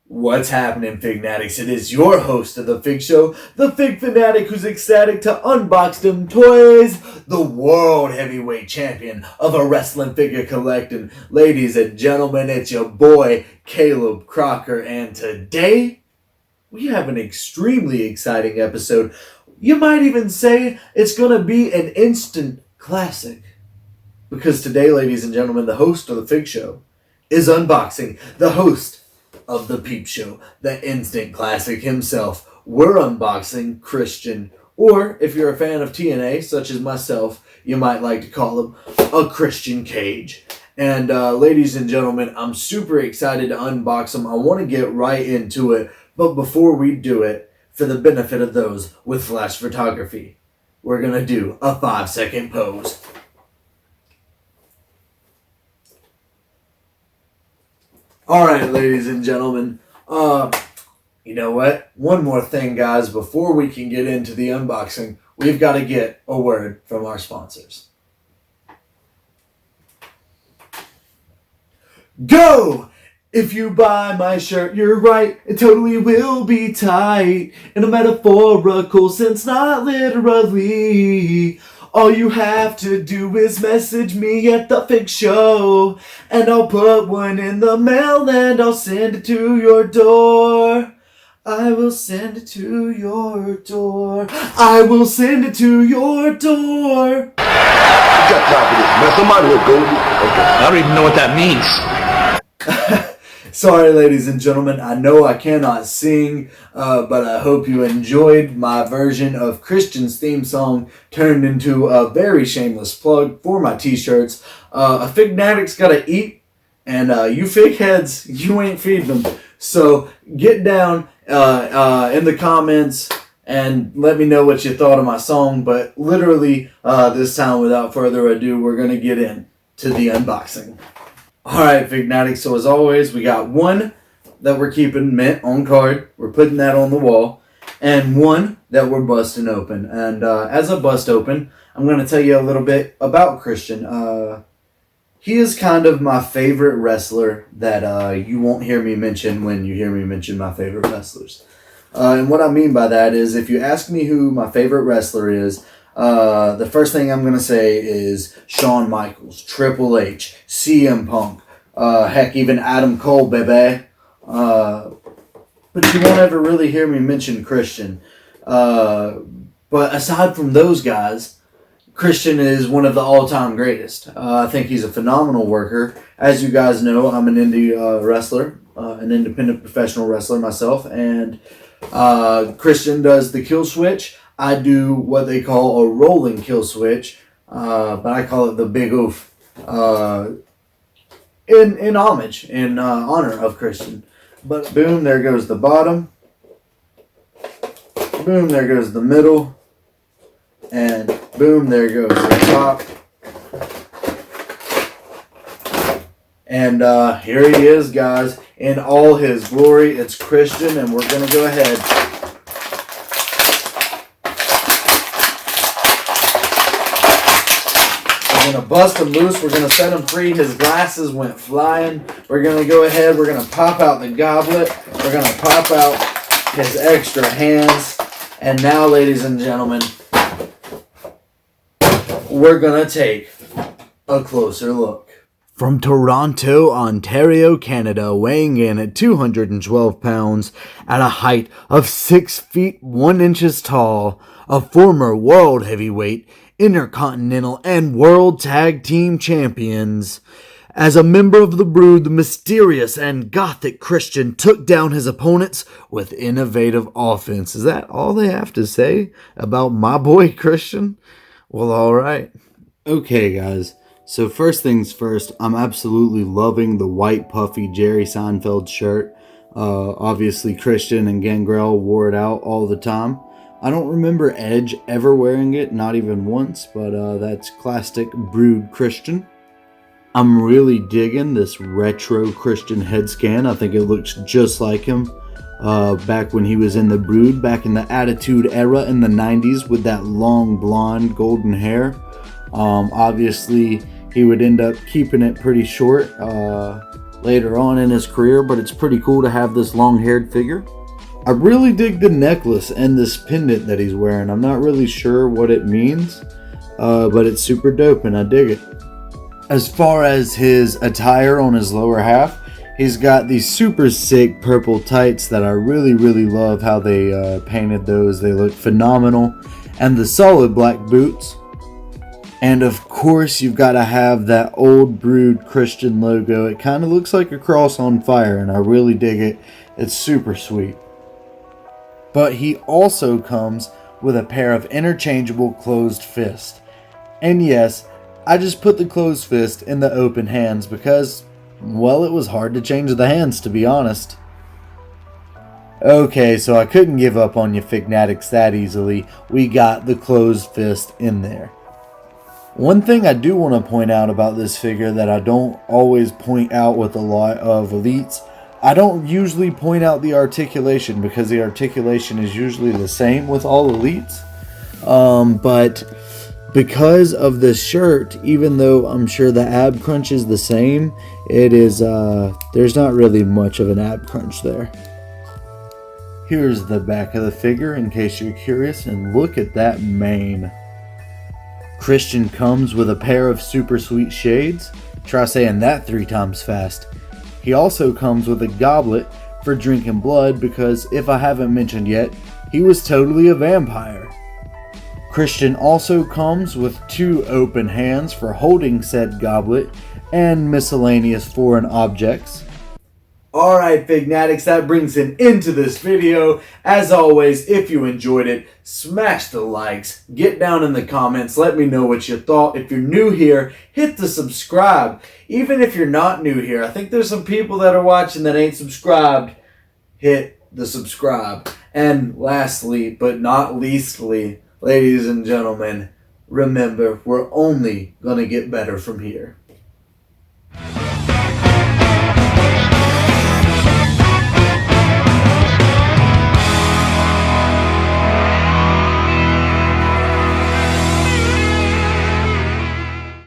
What's happening, Fig Fanatics? It is your host of the Fig Show, the Fig Fanatic, who's ecstatic to unbox them toys, the world heavyweight champion of a wrestling figure collecting. Ladies and gentlemen, it's your boy, Caleb Crocker, and today we have an extremely exciting episode. You might even say it's going to be an instant classic. Because today, ladies and gentlemen, the host of the Fig Show is unboxing the host of the Peep Show, the instant classic himself. We're unboxing Christian, or if you're a fan of TNA, such as myself, you might like to call him a Christian Cage. And ladies and gentlemen, I'm super excited to unbox him. I want to get right into it, but before we do it, for the benefit of those with flash photography, we're going to do a 5-second pose. Alright, ladies and gentlemen, you know what? One more thing, guys, before we can get into the unboxing, we've got to get a word from our sponsors. Go! If you buy my shirt, you're right, it totally will be tight. In a metaphorical sense, not literally. All you have to do is message me at the Fig Show, and I'll put one in the mail and I'll send it to your door. I will send it to your door. I will send it to your door. You got time for this mess? Somebody will go. Okay. I don't even know what that means. Sorry, ladies and gentlemen, I know I cannot sing, but I hope you enjoyed my version of Christian's theme song turned into a very shameless plug for my t-shirts. A Fig Fanatic's gotta eat, and you fig heads, you ain't feeding them. So get down in the comments and let me know what you thought of my song, but literally this time, without further ado, we're gonna get into the unboxing. Alright, Fig Fanatics, so as always, we got one that we're keeping mint on card. We're putting that on the wall. And one that we're busting open. And as I bust open, I'm going to tell you a little bit about Christian. He is kind of my favorite wrestler that you won't hear me mention when you hear me mention my favorite wrestlers. And what I mean by that is, if you ask me who my favorite wrestler is, the first thing I'm going to say is Shawn Michaels, Triple H, CM Punk, heck, even Adam Cole, baby. But you won't ever really hear me mention Christian. But aside from those guys, Christian is one of the all-time greatest. I think he's a phenomenal worker. As you guys know, I'm an indie wrestler, an independent professional wrestler myself, and Christian does the kill switch. I do what they call a rolling kill switch, but I call it the Big Oof, in homage, in honor of Christian. But boom, there goes the bottom. Boom, there goes the middle. And boom, there goes the top. And here he is, guys, in all his glory. It's Christian, and we're going to go ahead. We're going to bust him loose. We're going to set him free. His glasses went flying. We're going to go ahead. We're going to pop out the goblet. We're going to pop out his extra hands. And now, ladies and gentlemen, we're going to take a closer look. From Toronto, Ontario, Canada, weighing in at 212 pounds, at a height of 6 feet 1 inches tall, a former world heavyweight, Intercontinental and World Tag Team Champions. As a member of the Brood, the mysterious and gothic Christian took down his opponents with innovative offense. Is that all they have to say about my boy Christian? Well, alright. Okay, guys. So first things first, I'm absolutely loving the white puffy Jerry Seinfeld shirt. Obviously, Christian and Gangrel wore it out all the time. I don't remember Edge ever wearing it, not even once, but that's classic Brood Christian. I'm really digging this retro Christian head scan. I think it looks just like him. back when he was in the Brood, back in the Attitude Era in the 90s with that long blonde golden hair. Obviously, he would end up keeping it pretty short later on in his career, but it's pretty cool to have this long-haired figure. I really dig the necklace and this pendant that he's wearing. I'm not really sure what it means, but it's super dope and I dig it. As far as his attire on his lower half, he's got these super sick purple tights that I really, really love how they painted those. They look phenomenal. And the solid black boots. And of course, you've got to have that old Brood Christian logo. It kind of looks like a cross on fire, and I really dig it. It's super sweet. But he also comes with a pair of interchangeable closed fists. And yes, I just put the closed fist in the open hands because, well, it was hard to change the hands, to be honest. Okay, so I couldn't give up on you Fignatics that easily. We got the closed fist in there. One thing I do want to point out about this figure that I don't always point out with a lot of elites, I don't usually point out the articulation because the articulation is usually the same with all elites. But because of this shirt, even though I'm sure the ab crunch is the same, it is there's not really much of an ab crunch there. Here's the back of the figure in case you're curious, and look at that mane. Christian comes with a pair of super sweet shades. Try saying that 3 times fast. He also comes with a goblet for drinking blood because, if I haven't mentioned yet, he was totally a vampire. Christian also comes with 2 open hands for holding said goblet and miscellaneous foreign objects. Alright, Fignatics, that brings an end to this video. As always, if you enjoyed it, smash the likes, get down in the comments, let me know what you thought. If you're new here, hit the subscribe. Even if you're not new here, I think there's some people that are watching that ain't subscribed. Hit the subscribe. And lastly, but not leastly, ladies and gentlemen, remember, we're only going to get better from here.